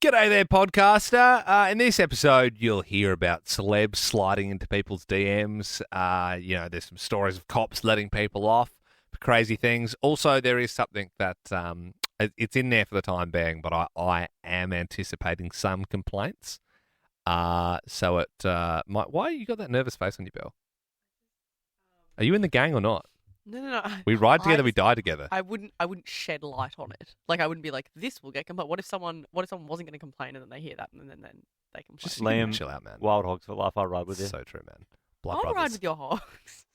G'day there, podcaster. In this episode, you'll hear about celebs sliding into people's DMs. There's some stories of cops letting people off for crazy things. Also, there is something that it's in there for the time being, but I am anticipating some complaints. Why you got that nervous face on your bill? Are you in the gang or not? No. We ride together, we die together. I wouldn't shed light on it. Like, I wouldn't be like, this will get complained. What if someone wasn't going to complain and then they hear that and then they complain? Just Liam, chill out, man. Wild Hogs for life. I'll ride with you. So true, man. Blood I'll brothers. ride with your hogs.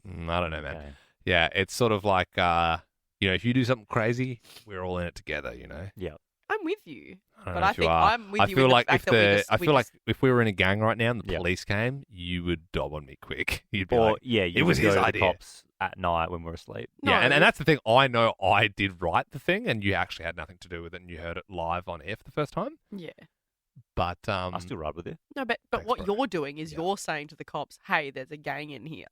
I don't know, man. Okay. Yeah, it's sort of like, if you do something crazy, we're all in it together, you know? Yeah. I'm with you. I don't But know I if you think are. I'm with I you feel in the like fact if that if we were in a gang right now and the Yep. police came, you would dob on me quick. You'd be Or like, you it was would go his to the idea. cops at night when we're asleep. No. yeah, and that's the thing. I know I did write the thing, and you actually had nothing to do with it, and you heard it live on air for the first time. Yeah. But I still ride with you. No, but Thanks, what bro. you're doing is Yeah. you're saying to the cops, hey, there's a gang in here.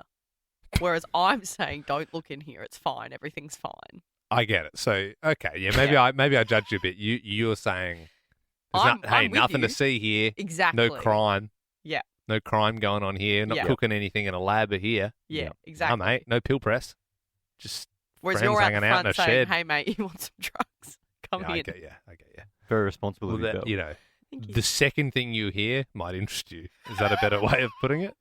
Whereas I'm saying, don't look in here. It's fine. Everything's fine. I get it. So okay, yeah, maybe I judged you a bit. You're saying, I'm with nothing you. to see here. Exactly. No crime. Yeah. No crime going on here. Not Yeah. cooking anything in a lab here. Yeah, Yeah. exactly. No, mate. No pill press. Just Whereas friends you're out the hanging out in front a saying, shed. hey, mate, you want some drugs? Come I in. get you. Very responsible Well, of you, that, Bill. you know, Thank you. the second thing you hear might interest you. Is that a better way of putting it?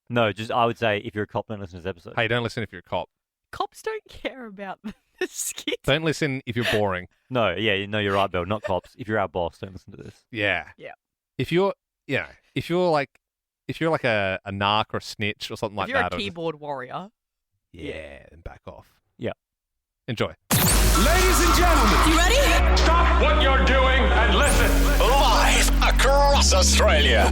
No, just I would say if you're a cop, don't listen to this episode. Hey, don't listen if you're a cop. Cops don't care about the skit. Don't listen if you're boring. No, you're right, Bill. Not cops. If you're our boss, don't listen to this. Yeah. Yeah. If you're like a narc or a snitch or something If like you're that. a keyboard warrior, Yeah, then back off. Yeah. Enjoy. Ladies and gentlemen, You ready? stop what you're doing and listen. Live across Australia.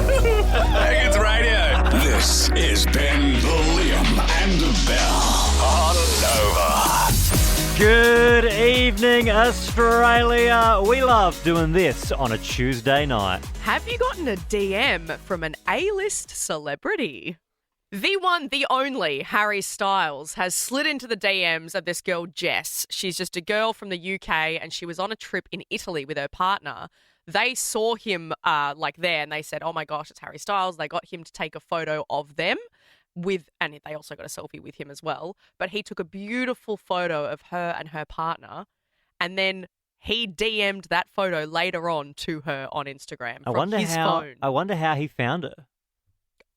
Higgins Radio. This is Ben, Liam, and Bell. On Nova. Good evening, Australia. We love doing this on a Tuesday night. have you gotten a DM from an A-list celebrity? The one, the only, Harry Styles, has slid into the DMs of this girl, Jess. She's just a girl from the UK, and she was on a trip in Italy with her partner. They saw him there, and they said, oh my gosh, it's Harry Styles. They got him to take a photo of them and they also got a selfie with him as well. But he took a beautiful photo of her and her partner, and then he DM'd that photo later on to her on Instagram from his phone. I wonder how he found her.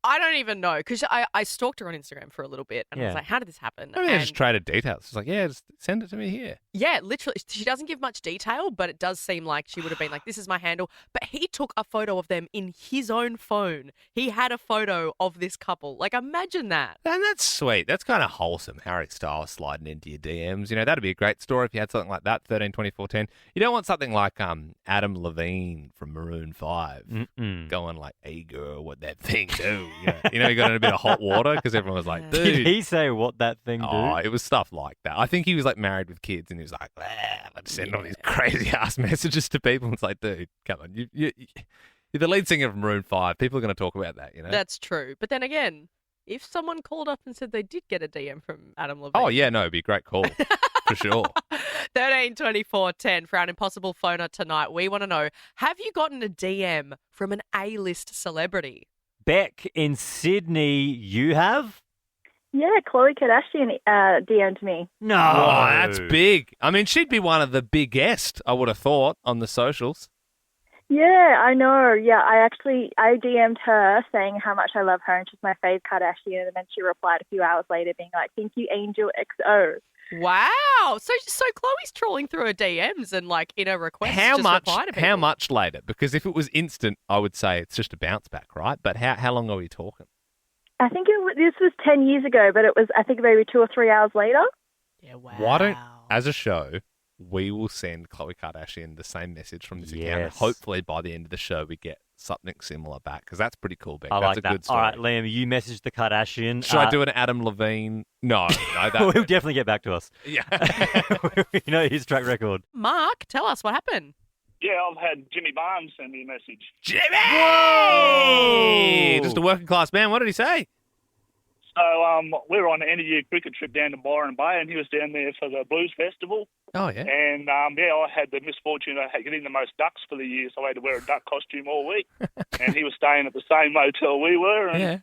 I don't even know, because I stalked her on Instagram for a little bit, and I was Yeah. like, how did this happen? Maybe they And just traded details. It's like, yeah, just send it to me here. yeah, literally, she doesn't give much detail, but it does seem like she would have been like, this is my handle. But he took a photo of them in his own phone. He had a photo of this couple. Like, imagine that. And that's sweet. That's kind of wholesome. Harry Styles sliding into your DMs. You know, that'd be a great story if you had something like that, 13, 24, 10. You don't want something like Adam Levine from Maroon 5 going like, hey, girl, what that thing do? You know, he got in a bit of hot water because everyone was like, Did dude. he say what that thing do? Oh, it was stuff like that. I think he was like married with kids and he was like, let's send all these crazy ass messages to people. It's like, dude, come on. You're the lead singer of Maroon 5. People are going to talk about that, you know? That's true. But then again, if someone called up and said they did get a DM from Adam Levine. Oh, yeah, no, it'd be a great call for sure. 13 24 10 for our impossible phoner tonight. We want to know, have you gotten a DM from an A-list celebrity? Beck in Sydney, you have? Yeah, Khloe Kardashian DM'd me. No. Oh, that's big. I mean, she'd be one of the biggest, I would have thought, on the socials. Yeah, I know. Yeah, I DM'd her saying how much I love her and she's my fave Kardashian, and then she replied a few hours later being like, thank you, Angel XO. Wow. So Chloe's trawling through her DMs and like in her request just reply to people. How much later? Because if it was instant, I would say it's just a bounce back, right? But how long are we talking? I think this was 10 years ago, but it was, I think, maybe 2 or 3 hours later. Yeah, wow. Why don't, as a show, we will send Khloe Kardashian the same message from this account. And Yes. hopefully by the end of the show, we get something similar back because that's pretty cool, Beck. I That's like a that. good story. All right, Liam, you messaged the Kardashian. Should I do an Adam Levine? No, that He'll definitely get back to us. yeah. You know his track record. Mark, tell us what happened. Yeah, I've had Jimmy Barnes send me a message. Jimmy! Just a working class man. What did he say? So we were on an end-of-year cricket trip down to Byron Bay, and he was down there for the Blues Festival. Oh, yeah. And, I had the misfortune of getting the most ducks for the year, so I had to wear a duck costume all week. And he was staying at the same motel we were, and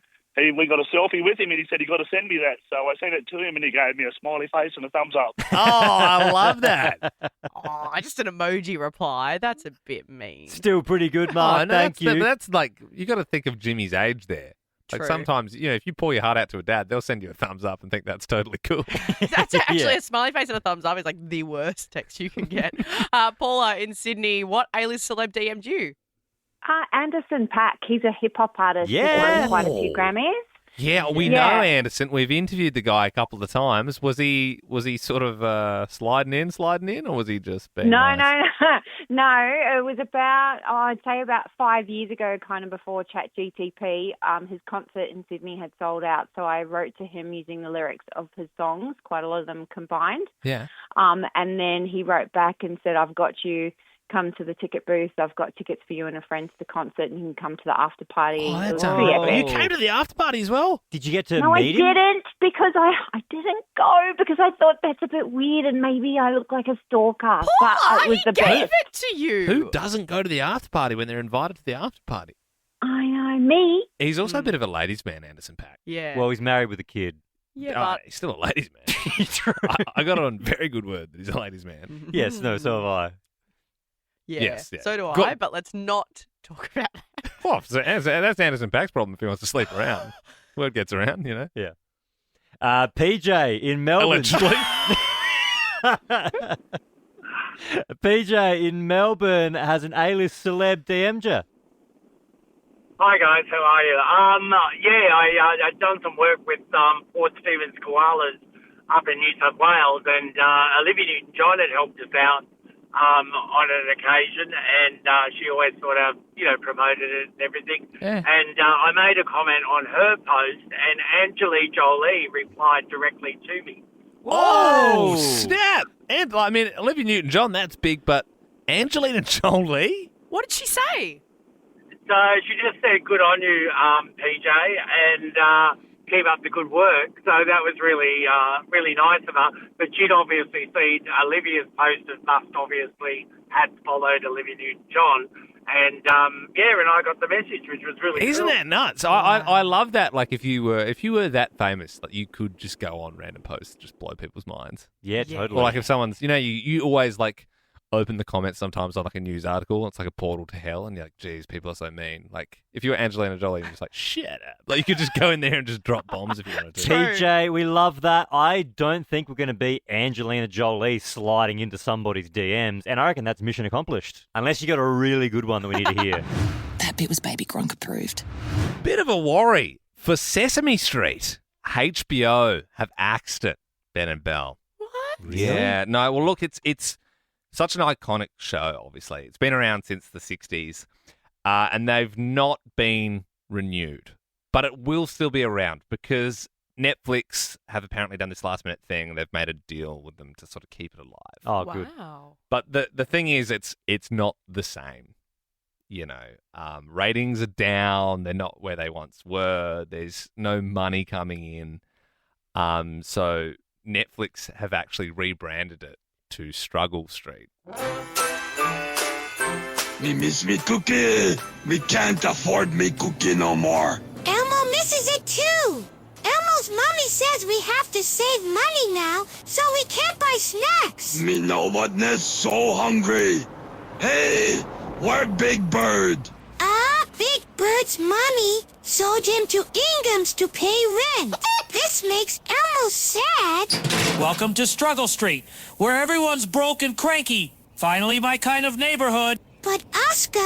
we got a selfie with him, and he said he got to send me that. So I sent it to him, and he gave me a smiley face and a thumbs up. Oh, I love that. Oh, just an emoji reply. That's a bit mean. Still pretty good, Mark. Thank you. That's like, you got to think of Jimmy's age there. Like True. sometimes, if you pour your heart out to a dad, they'll send you a thumbs up and think that's totally cool. That's actually a smiley face and a thumbs up is like the worst text you can get. Paula in Sydney, what A-list celeb DM'd you? Anderson .Paak. He's a hip-hop artist. Yeah. He's won quite a few Grammys. Yeah, we know Anderson. We've interviewed the guy a couple of times. Was he sort of sliding in, or was he just being nice? No. It was I'd say about 5 years ago, kind of before ChatGTP. His concert in Sydney had sold out, so I wrote to him using the lyrics of his songs, quite a lot of them combined. Yeah. And then he wrote back and said, "I've got you. Come to the ticket booth. I've got tickets for you and a friend to the concert, and you can come to the after party." Oh, It was that's pretty You epic. came to the after party as well? Did you get to No, I meet him? didn't, because I didn't go because I thought that's a bit weird and maybe I look like a stalker. But it was the gave best. it to you. Who doesn't go to the after party when they're invited to the after party? I know, me. He's also a bit of a ladies' man, Anderson .Paak. Yeah. Well, he's married with a kid. yeah, Oh, but he's still a ladies' man. I got on very good word that he's a ladies' man. Yes, no, so have I. yeah. Yes, yeah. So do Go- I, but let's not talk about that. Well, so that's Anderson .Paak's problem if he wants to sleep around. Word gets around, Yeah. PJ in Melbourne. Allegedly. PJ in Melbourne has an A-list celeb DM'd you. Hi guys, how are you? I've done some work with Port Stephens Koalas up in New South Wales, and Olivia Newton-John had helped us out on an occasion, and she always sort of, promoted it and everything. Yeah. And I made a comment on her post, and Angelina Jolie replied directly to me. Oh, snap. And I mean, Olivia Newton-John, that's big, but Angelina Jolie? What did she say? So she just said, "Good on you, PJ," and keep up the good work. So that was really, really nice of her. But she'd obviously seen Olivia's post and must obviously had followed Olivia Newton-John. And, and I got the message, which was really Isn't cool. that nuts? I love that. Like, if you were that famous, like, you could just go on random posts, just blow people's minds. Yeah, Yeah. totally. Or like if someone's, you always like open the comments sometimes on like a news article. It's like a portal to hell, and you're like, geez, people are so mean. Like if you were Angelina Jolie, you're just like, shut up. Like you could just go in there and just drop bombs if you wanted to. True. PJ, we love that. I don't think we're going to be Angelina Jolie sliding into somebody's DMs, and I reckon that's mission accomplished. Unless you got a really good one that we need to hear. That bit was Baby Gronk approved. Bit of a worry for Sesame Street. HBO have axed it. Ben and Bell. What? Yeah. No. Well, look, it's such an iconic show. Obviously, it's been around since the '60s, and they've not been renewed. But it will still be around because Netflix have apparently done this last minute thing. They've made a deal with them to sort of keep it alive. Oh, good. Wow. But the thing is, it's not the same. Ratings are down. They're not where they once were. There's no money coming in. So Netflix have actually rebranded it to Struggle Street. Me miss me cookie. Me can't afford me cookie no more. Elmo misses it too. Elmo's mommy says we have to save money now, so we can't buy snacks. Me nobody's so hungry. Hey, where Big Bird? Big Bird's mommy sold him to Ingham's to pay rent. This makes Elmo sad. Welcome to Struggle Street, where everyone's broke and cranky. Finally my kind of neighborhood. But Oscar,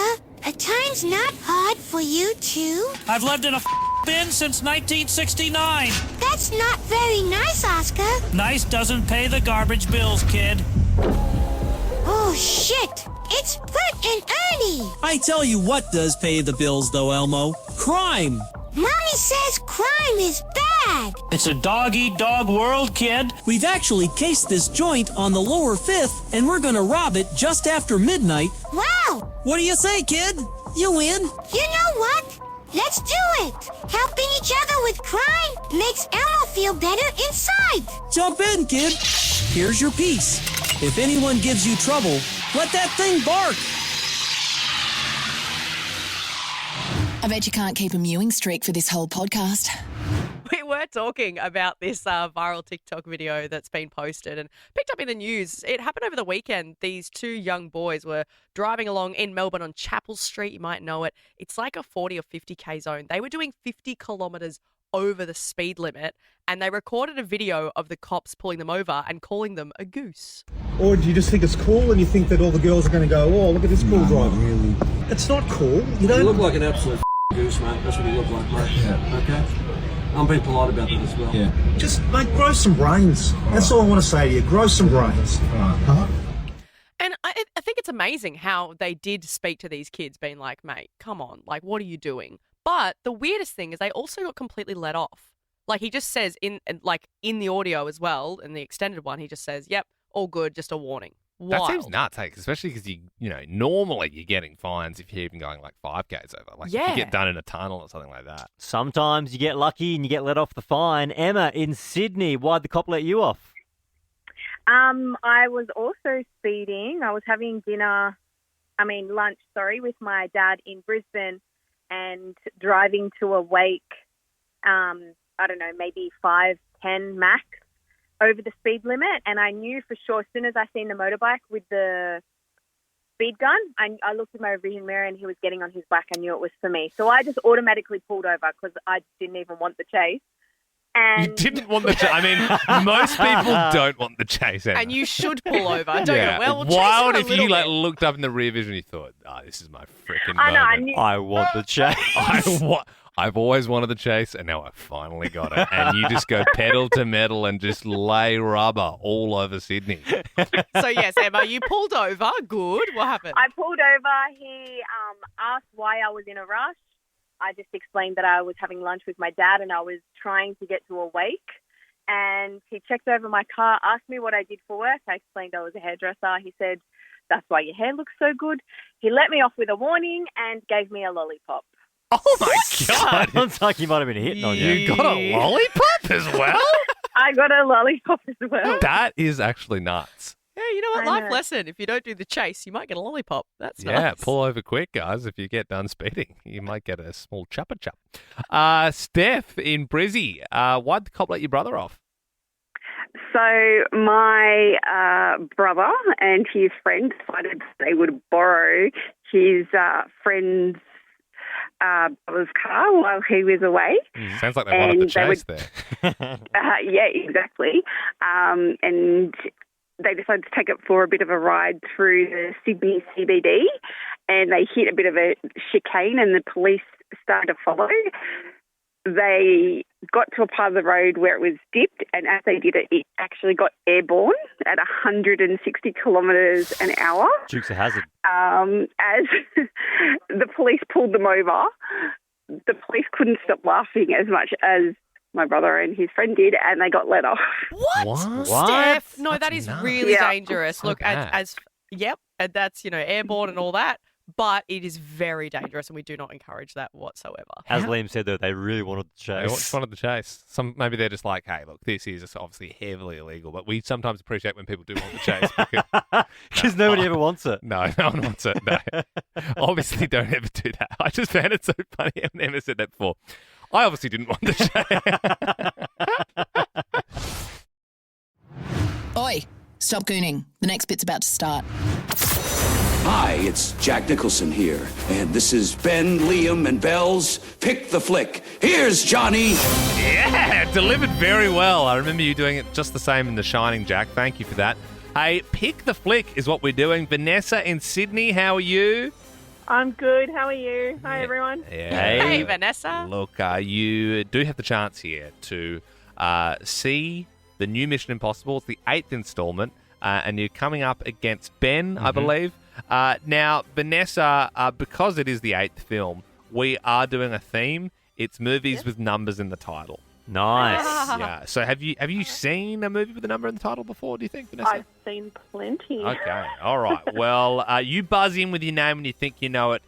a time's not hard for you too. I've lived in a bin since 1969. That's not very nice, Oscar. Nice doesn't pay the garbage bills, kid. Oh, shit. It's Bert and Ernie. I tell you what does pay the bills, though, Elmo. Crime. Mommy says crime is bad. It's a dog-eat-dog world, kid. We've actually cased this joint on the lower 5th, and we're gonna rob it just after midnight. Wow. What do you say, kid? You win. You know what? Let's do it! Helping each other with crime makes Elmo feel better inside. Jump in, kid. Here's your piece. If anyone gives you trouble, let that thing bark. I bet you can't keep a mewing streak for this whole podcast. We were talking about this viral TikTok video that's been posted and picked up in the news. It happened over the weekend. These two young boys were driving along in Melbourne on Chapel Street. You might know it. It's like a 40 or 50k zone. They were doing 50 kilometres over the speed limit, and they recorded a video of the cops pulling them over and calling them a goose. Or do you just think it's cool and you think that all the girls are going to go, oh, look at this cool driver? Really. It's not cool. You look like an absolute goose, mate. That's what you look like, mate. Yeah. Okay? I'm being polite about that as well. Yeah. Just, mate, grow some brains. That's all I want to say to you. Grow some brains. Huh? And I think it's amazing how they did speak to these kids being like, mate, come on, like, what are you doing? But the weirdest thing is they also got completely let off. Like, he just says in the audio as well, in the extended one, he just says, yep, all good, just a warning. Wild. That seems nuts, hey, especially because normally you're getting fines if you're even going like 5Ks over. Like, if you get done in a tunnel or something like that. Sometimes you get lucky and you get let off the fine. Emma, in Sydney, why'd the cop let you off? I was also speeding. I was having lunch, with my dad in Brisbane and driving to a wake, I don't know, maybe 5, 10 max over the speed limit. And I knew for sure as soon as I seen the motorbike with the speed gun, I looked in my vision mirror and he was getting on his bike. I knew it was for me. So I just automatically pulled over because I didn't even want the chase. And you didn't want the chase? I mean, most people don't want the chase, Emma. And you should pull over. Don't you? Well, we'll wild chase if you bit. looked up in the rear vision and you thought, this is my freaking I know, moment. I want the chase. I've always wanted the chase, and now I finally got it. And you just go pedal to metal and just lay rubber all over Sydney. So, yes, Emma, you pulled over. Good. What happened? I pulled over. He asked why I was in a rush. I just explained that I was having lunch with my dad and I was trying to get to a wake. And he checked over my car, asked me what I did for work. I explained I was a hairdresser. He said, that's why your hair looks so good. He let me off with a warning and gave me a lollipop. Oh, my God. Sounds like you might have been hitting on you. You got a lollipop as well? I got a lollipop as well. That is actually nuts. Yeah, you know what? Life lesson. If you don't do the chase, you might get a lollipop. That's nice. Yeah, pull over quick, guys. If you get done speeding, you might get a small chuppa chup. Steph in Brizzy, why'd the cop let your brother off? So my brother and his friend decided they would borrow his friend's brother's car while he was away. Sounds like they wanted the chase there. Yeah, exactly. And they decided to take it for a bit of a ride through the Sydney CBD, and they hit a bit of a chicane and the police started to follow. They got to a part of the road where it was dipped, and as they did it, it actually got airborne at 160 kilometres an hour. Dukes of hazzard. As the police pulled them over, the police couldn't stop laughing as much as my brother and his friend did, and they got let off. What? Steph? No, that is really dangerous. Look, that's airborne and all that, but it is very dangerous, and we do not encourage that whatsoever. As Liam said, though, they really wanted the chase. They just wanted the chase. Maybe they're just like, hey, look, this is obviously heavily illegal, but we sometimes appreciate when people do want the chase. Because nobody ever wants it. No one wants it. No. Obviously, don't ever do that. I just found it so funny. I've never said that before. I obviously didn't want the chase. Oi, stop gooning. The next bit's about to start. Hi, it's Jack Nicholson here, and this is Ben, Liam, and Bells Pick the Flick. Here's Johnny. Yeah, delivered very well. I remember you doing it just the same in The Shining, Jack. Thank you for that. Hey, Pick the Flick is what we're doing. Vanessa in Sydney, how are you? I'm good. How are you? Hi, everyone. Yeah. Hey, Vanessa. Look, you do have the chance here to see the new Mission Impossible. It's the 8th installment, and you're coming up against Ben, I believe. Now, Vanessa, because it is the 8th film, we are doing a theme. It's movies with numbers in the title. Nice. Yeah. So have you seen a movie with a number in the title before, do you think, Vanessa? I've seen plenty. Okay. All right. Well, you buzz in with your name when you think you know it.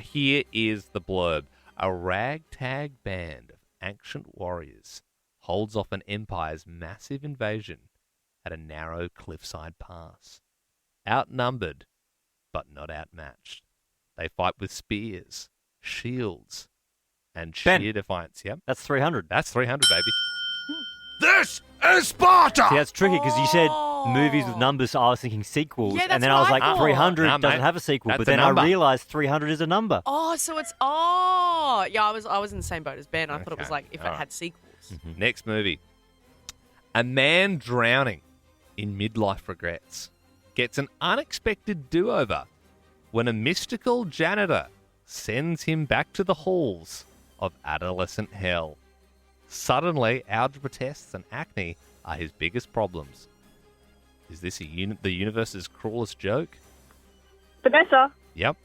Here is the blurb. A ragtag band of ancient warriors holds off an empire's massive invasion at a narrow cliffside pass. Outnumbered, but not outmatched. They fight with spears, shields, and sheer defiance. Yep. That's 300. That's 300, baby. This is Sparta! See, that's tricky because you said movies with numbers, so I was thinking sequels. Yeah, and that's then I was what like, I thought. 300 Nah, doesn't mate. have a sequel. That's But a then I number. realised 300 is a number. Oh, so it's yeah. I was in the same boat as Ben. I thought it was Okay, like if it alright. had sequels. Next movie. A man drowning in midlife regrets gets an unexpected do-over when a mystical janitor sends him back to the halls of adolescent hell. Suddenly, algebra tests and acne are his biggest problems. Is this the universe's cruelest joke? Vanessa, Yep.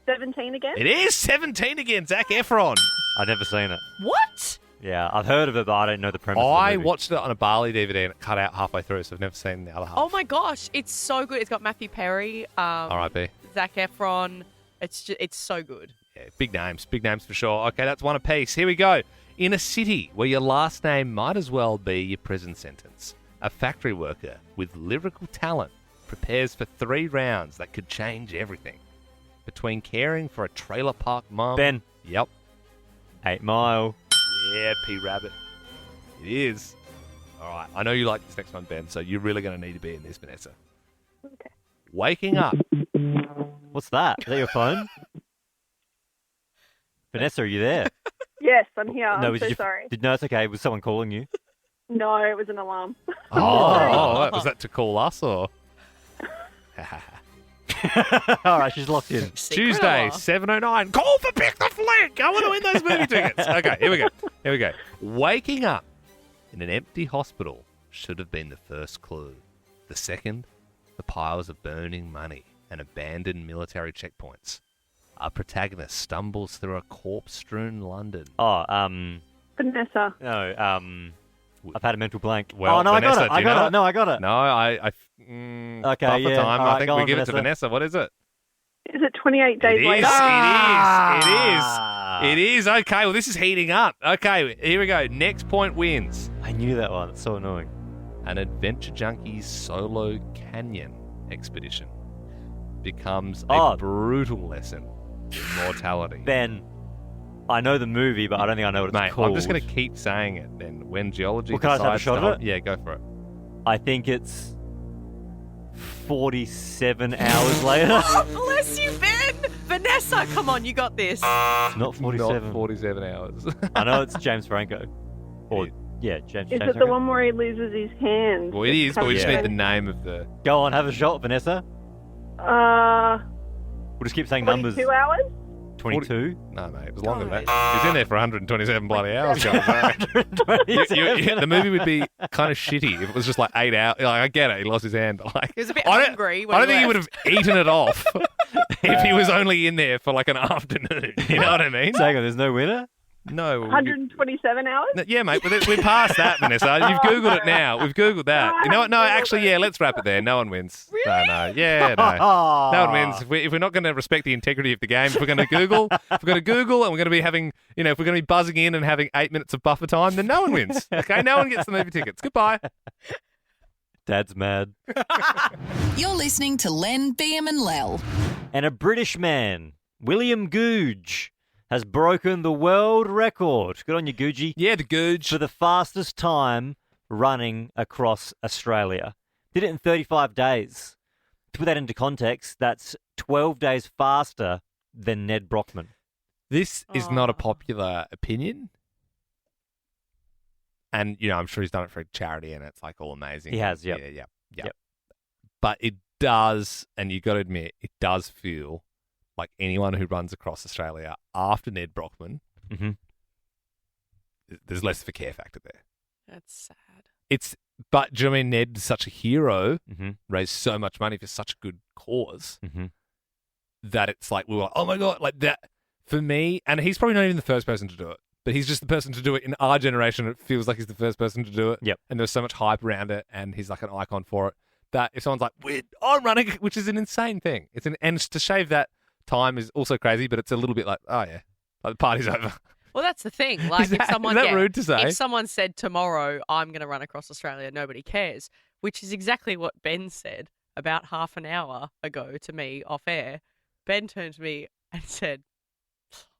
17 again? It is 17 again, Zac Efron. I've never seen it. What? Yeah, I've heard of it, but I don't know the premise of the I movie. watched it on a Bali DVD and it cut out halfway through, so I've never seen the other half. Oh my gosh, it's so good. It's got Matthew Perry, R.I.P. Zac Efron. It's so good. Yeah, big names for sure. Okay, that's one apiece. Here we go. In a city where your last name might as well be your prison sentence, a factory worker with lyrical talent prepares for 3 rounds that could change everything. Between caring for a trailer park mum... Ben. Yep. 8 Mile. Yeah, P-Rabbit. It is. All right, I know you like this next one, Ben, so you're really going to need to be in this, Vanessa. Okay. Waking up. What's that? Is that your phone? Vanessa, are you there? Yes, I'm here. I'm so was sorry. No, it's okay. Was someone calling you? No, it was an alarm. Oh, was that to call us or? All right, she's locked in. Tuesday, 7:09. Call for Pick the Flick. I want to win those movie tickets. Okay, here we go. Waking up in an empty hospital should have been the first clue. The second, the piles of burning money and abandoned military checkpoints. Our protagonist stumbles through a corpse-strewn London. Oh, Vanessa. no, I've had a mental blank. Well, oh, no, Vanessa, I got it. No, I got it. No, I Okay, buffer yeah. time. All I right, think go we on, give it to Vanessa. Vanessa. What is it? Is it 28 days It later? is. It is. Okay, well, this is heating up. Okay, here we go. Next point wins. I knew that one. It's so annoying. An adventure junkie's solo canyon expedition becomes a brutal lesson in mortality. Ben, I know the movie, but I don't think I know what it's Mate, called. I'm just going to keep saying it then. When geology Well, can I just have a decides shot to of hold- it? Yeah, go for it. I think it's 47 hours later. Bless you, Ben. Vanessa, come on, you got this. It's not 47. Not 47 hours. I know it's James Franco. Or, yeah, James Is James it the Franco. one where he loses his hand? Well, it is, but we just Yeah. need the name of the... Go on, have a shot, Vanessa. Uh, We'll just keep saying numbers. 22 hours? 22? No, mate, it was longer than that. He's in there for 127 bloody hours, guys. The movie would be kind of shitty if it was just like 8 hours. Like, I get it, he lost his hand, but like, He was a bit I don't- hungry when I don't he think he would left. have eaten it off if he was only in there for like an afternoon. You know what I mean? So hang on, there's no winner? No. 127 hours? No, yeah, mate, we're past that, Vanessa. You've Googled it now. We've Googled that. You know what? No, actually, yeah, let's wrap it there. No one wins. Really? No. Yeah, no. No one wins. If we're not going to respect the integrity of the game, if we're going to Google, and we're going to be having, if we're going to be buzzing in and having 8 minutes of buffer time, then no one wins. Okay? No one gets the movie tickets. Goodbye. Dad's mad. You're listening to Len, BM and Lel. And a British man, William Googe, has broken the world record. Good on you, Googey. Yeah, the Googe. For the fastest time running across Australia. Did it in 35 days. To put that into context, that's 12 days faster than Nedd Brockman. This is not a popular opinion. And, I'm sure he's done it for a charity and it's like all amazing. He has, yep. Yeah. But it does, and you got to admit, it does feel like anyone who runs across Australia after Nedd Brockman, there's less of a care factor there. That's sad. But do you know what I mean? Ned's such a hero, raised so much money for such a good cause, that it's like, we were like, oh my God, like that, for me, and he's probably not even the first person to do it, but he's just the person to do it in our generation. It feels like he's the first person to do it. Yep. And there's so much hype around it, and he's like an icon for it, that if someone's like, I'm running, which is an insane thing. And to shave that time is also crazy, but it's a little bit like, oh yeah. Like the party's over. Well, that's the thing. Like, Is that- if someone is that rude to say? If someone said tomorrow I'm going to run across Australia, nobody cares. Which is exactly what Ben said about half an hour ago to me off air. Ben turned to me and said,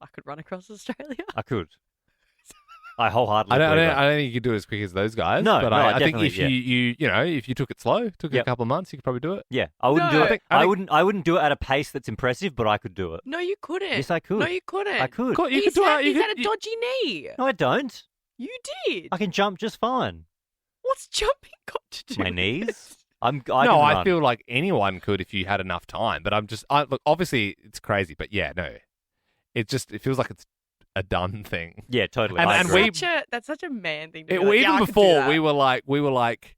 "I could run across Australia." I could. I wholeheartedly. I believe that. don't think you could do it as quick as those guys. No, but no, I think definitely, if yeah. if you took it slow, took it a Yep. couple of months, you could probably do it. Yeah, I wouldn't No. do it. I I wouldn't do it at a pace that's impressive, but I could do it. No, you couldn't. Yes, I could. No, you couldn't. I could. You He's could do had, it. You he's could- had a dodgy knee. No, I don't. You did. I can jump just fine. What's jumping got to do? My with knees. this? I No, can I run. feel like anyone could if you had enough time. But look, obviously it's crazy, but yeah, no, it feels like it's a done thing. Yeah, totally. And- I and agree. That's such a man thing to It, do. Like, even I could do before that. we were like,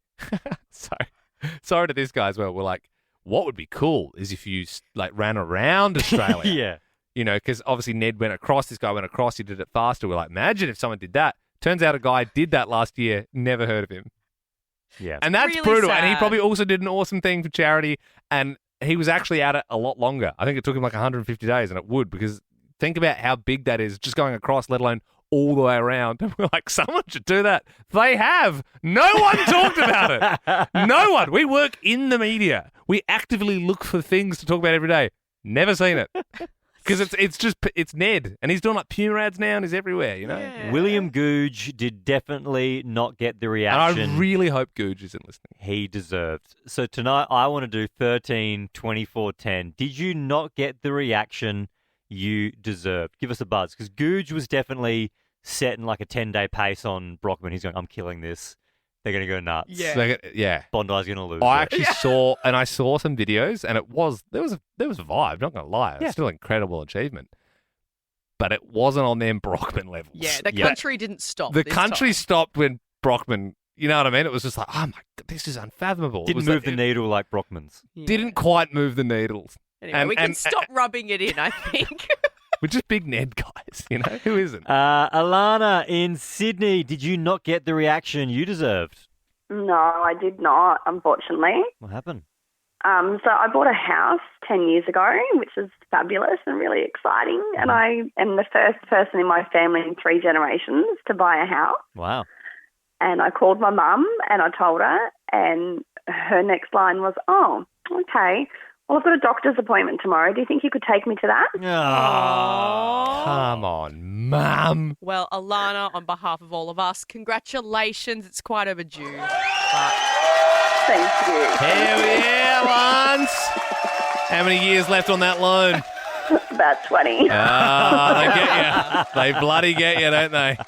sorry to this guy as well. We're like, what would be cool is if you like ran around Australia. Yeah. You know, because obviously Ned went across. This guy went across. He did it faster. We're like, imagine if someone did that. Turns out a guy did that last year. Never heard of him. Yeah. And that's Really brutal. And he sad. probably also did an awesome thing for charity. And he was actually at it a lot longer. I think it took him like 150 days, and it would, because think about how big that is, just going across, let alone all the way around. And we're like, someone should do that. They have. No one talked about it. No one. We work in the media. We actively look for things to talk about every day. Never seen it. Because it's Ned, and he's doing like Puma ads now, and he's everywhere, you know? Yeah. William Googe did definitely not get the And reaction I really hope Googe isn't listening. he deserved. So tonight I want to do 13, 24, 10. Did you not get the reaction you deserved? Give us a buzz, because Googe was definitely setting like a 10-day pace on Brockman. He's going, I'm killing this. They're going to go nuts. Yeah. So, yeah. Bondi's going to lose. I it. actually saw some videos, and there was a vibe. Not gonna lie, it's still an incredible achievement, but it wasn't on them Brockman levels. Yeah, the country didn't stop. The this country time. stopped when Brockman. You know what I mean? It was just like, oh my god, this is unfathomable. Didn't move the needle like Brockman's. Didn't quite move the needles. Anyway, we can stop rubbing it in, I think. We're just big Ned guys, you know? Who isn't? Alana in Sydney, did you not get the reaction you deserved? No, I did not, unfortunately. What happened? So I bought a house 10 years ago, which is fabulous and really exciting. And I am the first person in my family in 3 generations to buy a house. Wow. And I called my mum and I told her, and her next line was, oh, okay. Well, I've got a doctor's appointment tomorrow. Do you think you could take me to that? Oh, come on, Mum. Well, Alana, on behalf of all of us, congratulations. It's quite overdue. But Thank you. Hell yeah, Lance. How many years left on that loan? About 20. Ah, they get you. They bloody get you, don't they?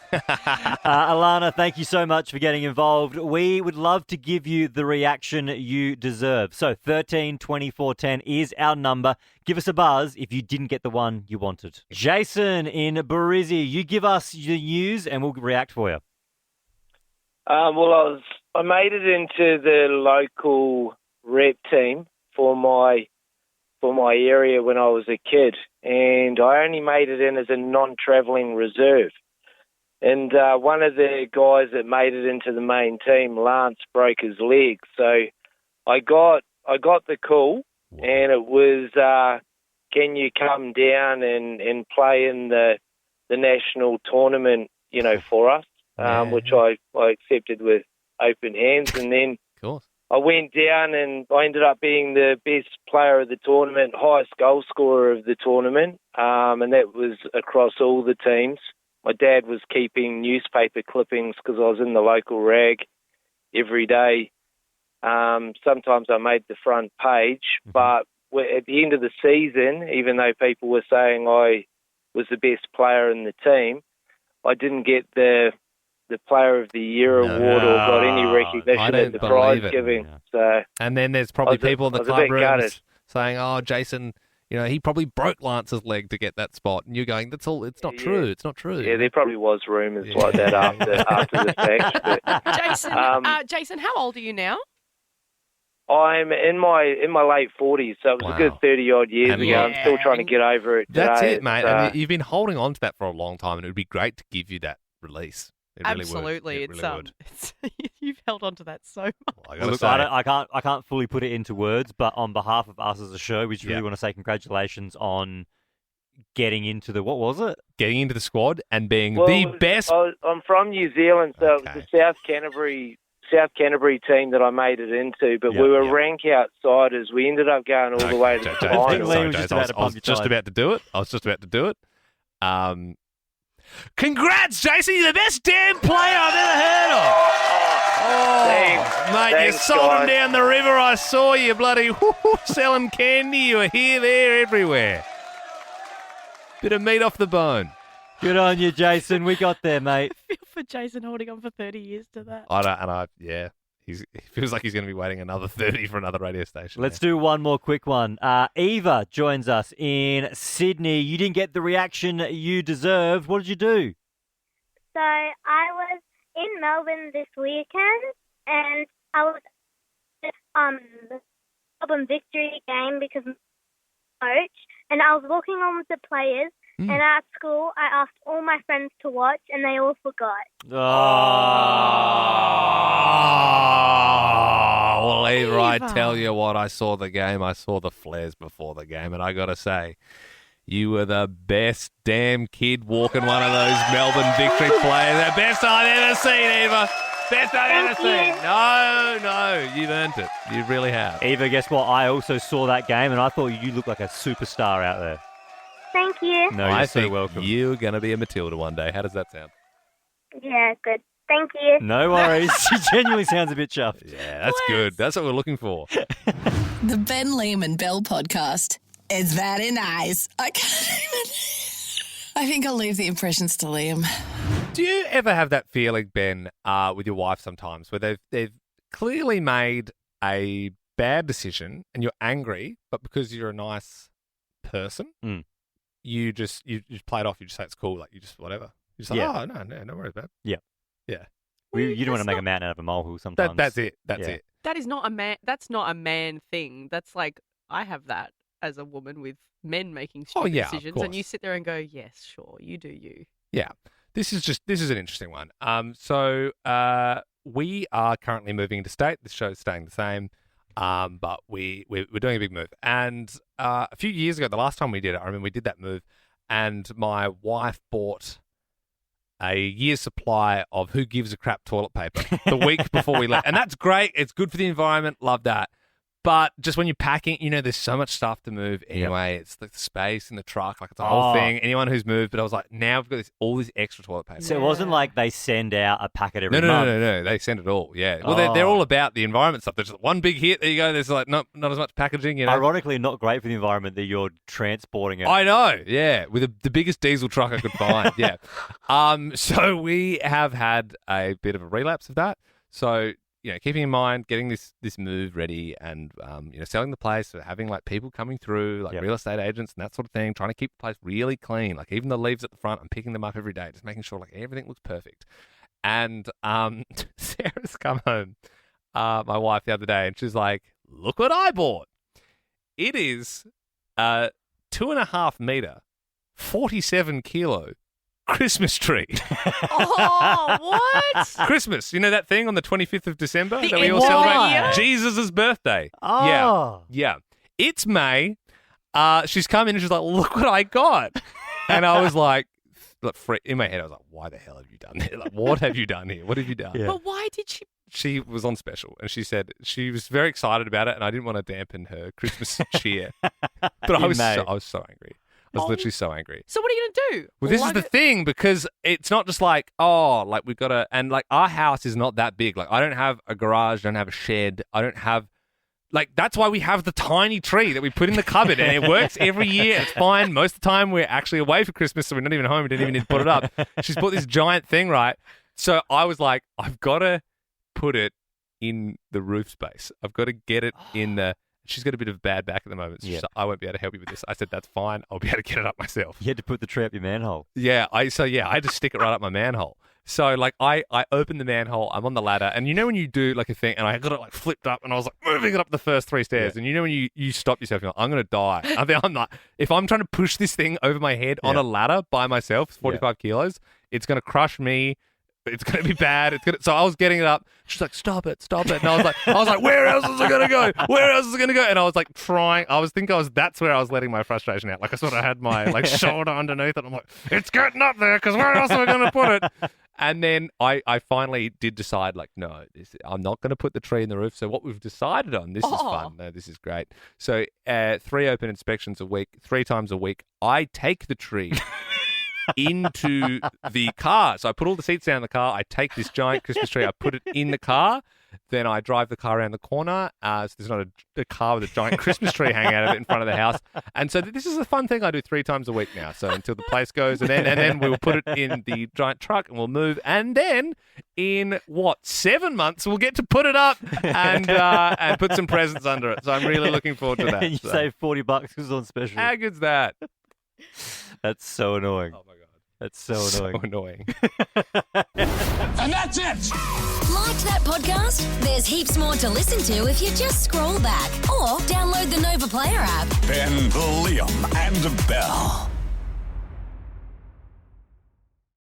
Alana, thank you so much for getting involved. We would love to give you the reaction you deserve. So 13 24 10 is our number. Give us a buzz if you didn't get the one you wanted. Jason in Barizzi, you give us the news and we'll react for you. Well, I made it into the local rep team for my area when I was a kid, and I only made it in as a non-travelling reserve. And one of the guys that made it into the main team, Lance, broke his leg. So I got the call, and it was, can you come down and play in the national tournament, you know, for us, which I accepted with open hands. And then I went down and I ended up being the best player of the tournament, highest goal scorer of the tournament, and that was across all the teams. My dad was keeping newspaper clippings because I was in the local rag every day. Sometimes I made the front page, but at the end of the season, even though people were saying I was the best player in the team, I didn't get the Player of the Year award or got any recognition at the prize giving. So, and then there's probably people in the I was a club bit rooms gutted. saying, "Oh, Jason, you know, he probably broke Lance's leg to get that spot," and you're going, "That's all. It's not true. It's not true." Yeah, there probably was rumours like that after the fact. But, Jason, how old are you now? I'm in my late 40s, so it was a good 30-odd years And ago. I'm still trying to get over it today. That's it, mate. So, And you've been holding on to that for a long time, and it would be great to give you that release. It really would. Absolutely, It really would. it's you've held on to that so much. I gotta Look, say. I can't fully put it into words, but on behalf of us as a show, we just really want to say congratulations on getting into the, what was it? Getting into the squad and being Well, the best. I'm from New Zealand, so it was the South Canterbury team that I made it into, but we were rank outsiders. We ended up going all the way to the final. I was just about to do it. Congrats, Jason! You're the best damn player I've ever heard of. Mate, you sold him down the river. I saw you bloody selling candy. You were here, there, everywhere. Bit of meat off the bone. Good on you, Jason. We got there, mate. I feel for Jason holding on for 30 years to that. He feels like he's going to be waiting another 30 for another radio station. Let's do one more quick one. Eva joins us in Sydney. You didn't get the reaction you deserved. What did you do? So I was in Melbourne this weekend, and I was at the Melbourne victory game because of my coach, and I was walking on with the players. And at school, I asked all my friends to watch, and they all forgot. Well, Eva, I tell you what, I saw the game. I saw the flares before the game, and I got to say, you were the best damn kid walking one of those Melbourne victory players. The best I've ever seen, Eva. Best I've ever seen. No, you've earned it. You really have. Eva, guess what? I also saw that game, and I thought you looked like a superstar out there. Thank you. No, you're so welcome. You're going to be a Matilda one day. How does that sound? Yeah, good. Thank you. No worries. She genuinely sounds a bit chuffed. Yeah, that's good. That's what we're looking for. The Ben, Liam and Bell podcast. It's very nice. I think I'll leave the impressions to Liam. Do you ever have that feeling, Ben, with your wife sometimes, where they've clearly made a bad decision and you're angry, but because you're a nice person, you just play it off. You just say it's cool. Like you just whatever. You just like, oh no worries about it. Yeah. Yeah. You don't want to make a mountain out of a molehill sometimes. That's it. That's it. That is not a man. That's not a man thing. That's like I have that as a woman with men making stupid decisions, and you sit there and go, "Yes, sure, you do you." Yeah. This is an interesting one. So we are currently moving into state. This show's staying the same. But we're doing a big move. And a few years ago, the last time we did it, I remember we did that move, and my wife bought a year's supply of Who Gives a Crap toilet paper the week before we left. And that's great. It's good for the environment. Love that. But just when you're packing, there's so much stuff to move anyway. It's like the space in the truck, like it's a whole thing. Anyone who's moved, but I was like, now we've got all this extra toilet paper. So it wasn't like they send out a packet every month. No. They send it all. Yeah. Well, they're all about the environment stuff. There's just one big hit. There you go. There's like not as much packaging. Ironically, not great for the environment that you're transporting it. I know. Yeah, with the biggest diesel truck I could find. Yeah. So we have had a bit of a relapse of that. So. Keeping in mind getting this move ready and selling the place, so having like people coming through, like real estate agents and that sort of thing, trying to keep the place really clean. Like even the leaves at the front, I'm picking them up every day, just making sure like everything looks perfect. And Sarah's come home, my wife, the other day, and she's like, "Look what I bought! It is a 2.5 meter, 47 kilo." Christmas tree. Oh, what? Christmas. You know that thing on the 25th of December that we all celebrate? Jesus' birthday. Oh. Yeah. It's May. She's come in and she's like, look what I got. And I was like, in my head, I was like, why the hell have you done here? Like, what have you done here? What have you done? Yeah. But why did she? She was on special and she said she was very excited about it and I didn't want to dampen her Christmas cheer. But I was so angry. I was literally so angry. So what are you going to do? Well, this is the thing, because it's not just like, we've got to, and like our house is not that big. Like I don't have a garage, I don't have a shed, I don't have, like that's why we have the tiny tree that we put in the cupboard and it works every year. It's fine. Most of the time we're actually away for Christmas, so we're not even home. We didn't even need to put it up. She's bought this giant thing, right? So I was like, I've got to put it in the roof space. I've got to get it in the... She's got a bit of a bad back at the moment. So she's like, I won't be able to help you with this. I said, that's fine. I'll be able to get it up myself. You had to put the tree up your manhole. Yeah. I had to stick it right up my manhole. So like I opened the manhole. I'm on the ladder. And when you do like a thing and I got it like flipped up and I was like moving it up the first 3 stairs. Yeah. And when you stop yourself, you're like, I'm going to die. I think I'm not. If I'm trying to push this thing over my head on a ladder by myself, it's 45 kilos, it's going to crush me It's going to be bad. So I was getting it up. She's like, stop it. And I was like, where else is it going to go? Where else is it going to go? And I was like trying. That's where I was letting my frustration out. Like I sort of had my like shoulder underneath it. I'm like, it's getting up there because where else am I going to put it? And then I finally did decide, like, no, I'm not going to put the tree in the roof. So what we've decided on, this is fun. No, this is great. So 3 open inspections a week, 3 times a week. I take the tree into the car. So I put all the seats down in the car. I take this giant Christmas tree. I put it in the car. Then I drive the car around the corner. So there's not a car with a giant Christmas tree hanging out of it in front of the house. And so this is a fun thing I do 3 times a week now. So until the place goes, and then we'll put it in the giant truck and we'll move. And then in 7 months we'll get to put it up and put some presents under it. So I'm really looking forward to that. And you save $40 because it's on special. How good's that? That's so annoying. Oh my God. That's so annoying. So annoying. And that's it. Liked that podcast? There's heaps more to listen to if you just scroll back or download the Nova Player app. Ben, Liam, and Bell.